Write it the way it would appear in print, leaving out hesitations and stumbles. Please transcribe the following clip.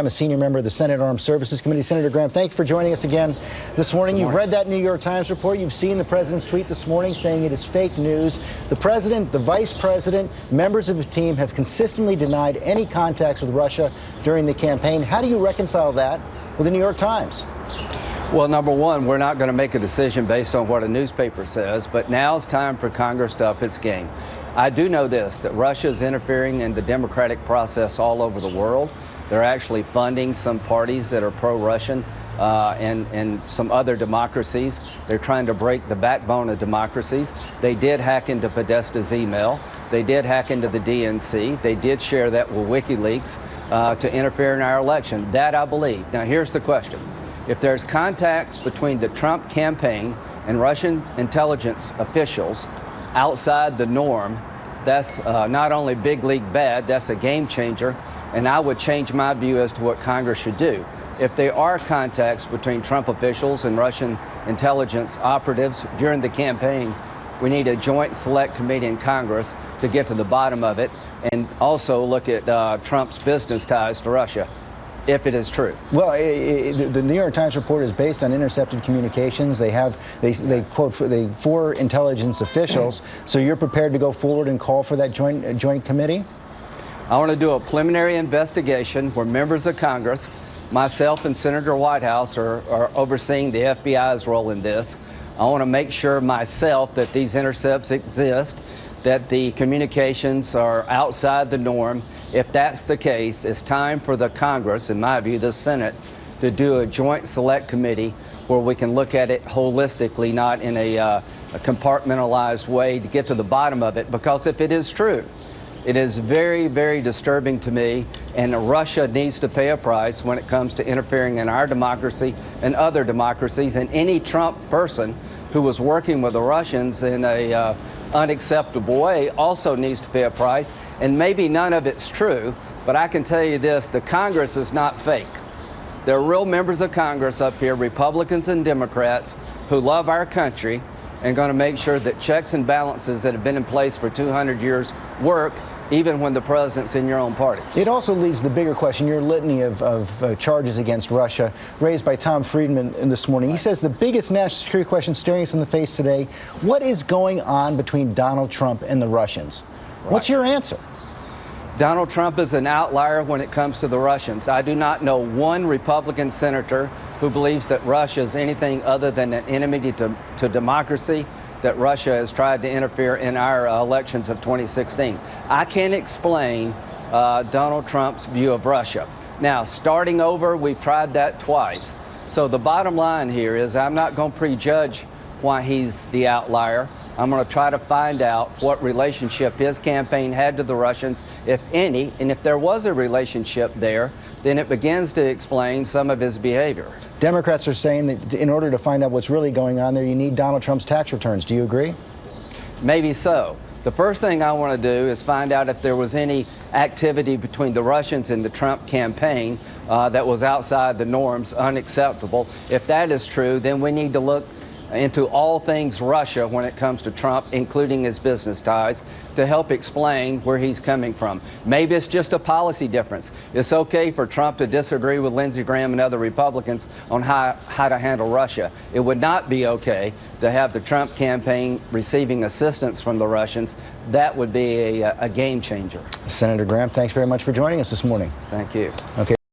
I'm a senior member of the Senate Armed Services Committee. Senator Graham, thank you for joining us again this morning. You've read that New York Times report. You've seen the president's tweet this morning saying it is fake news. The president, the vice president, members of his team have consistently denied any contacts with Russia during the campaign. How do you reconcile that with the New York Times? Well, number one, we're not going to make a decision based on what a newspaper says, but now's time for Congress to up its game. I do know this, that Russia is interfering in the democratic process all over the world. They're actually funding some parties that are pro-Russian and some other democracies. They're trying to break the backbone of democracies. They did hack into Podesta's email. They did hack into the DNC. They did share that with WikiLeaks to interfere in our election. That I believe. Now, here's the question. If there's contacts between the Trump campaign and Russian intelligence officials outside the norm, that's not only big league bad, that's a game changer. And I would change my view as to what Congress should do. If there are contacts between Trump officials and Russian intelligence operatives during the campaign, we need a joint select committee in Congress to get to the bottom of it and also look at Trump's business ties to Russia, if it is true. Well, the New York Times report is based on intercepted communications. They quote four intelligence officials. So you're prepared to go forward and call for that joint committee? I want to do a preliminary investigation where members of Congress, myself and Senator Whitehouse are overseeing the FBI's role in this. I want to make sure myself that these intercepts exist, that the communications are outside the norm. If that's the case, it's time for the Congress, in my view, the Senate, to do a joint select committee where we can look at it holistically, not in a compartmentalized way, to get to the bottom of it. Because if it is true, it is very, very disturbing to me, and Russia needs to pay a price when it comes to interfering in our democracy and other democracies. And any Trump person who was working with the Russians in a unacceptable way also needs to pay a price. And maybe none of it's true, but I can tell you this, the Congress is not fake. There are real members of Congress up here, Republicans and Democrats, who love our country and going to make sure that checks and balances that have been in place for 200 years work, even when the president's in your own party. It also leads to the bigger question, your litany of charges against Russia raised by Tom Friedman this morning. He says the biggest national security question staring us in the face today, what is going on between Donald Trump and the Russians? Right. What's your answer? Donald Trump is an outlier when it comes to the Russians. I do not know one Republican senator who believes that Russia is anything other than an enemy to democracy, that Russia has tried to interfere in our elections of 2016. I can't explain Donald Trump's view of Russia. Now, starting over, we've tried that twice. So the bottom line here is I'm not going to prejudge why he's the outlier. I'm going to try to find out what relationship his campaign had to the Russians, if any, and if there was a relationship there, then it begins to explain some of his behavior. Democrats are saying that in order to find out what's really going on there, you need Donald Trump's tax returns. Do you agree? Maybe so. The first thing I want to do is find out if there was any activity between the Russians and the Trump campaign that was outside the norms, unacceptable. If that is true, then we need to look into all things Russia when it comes to Trump, including his business ties, to help explain where he's coming from. Maybe it's just a policy difference. It's okay for Trump to disagree with Lindsey Graham and other Republicans on how to handle Russia. It would not be okay to have the Trump campaign receiving assistance from the Russians. That would be a game changer. Senator Graham, thanks very much for joining us this morning. Thank you. Okay.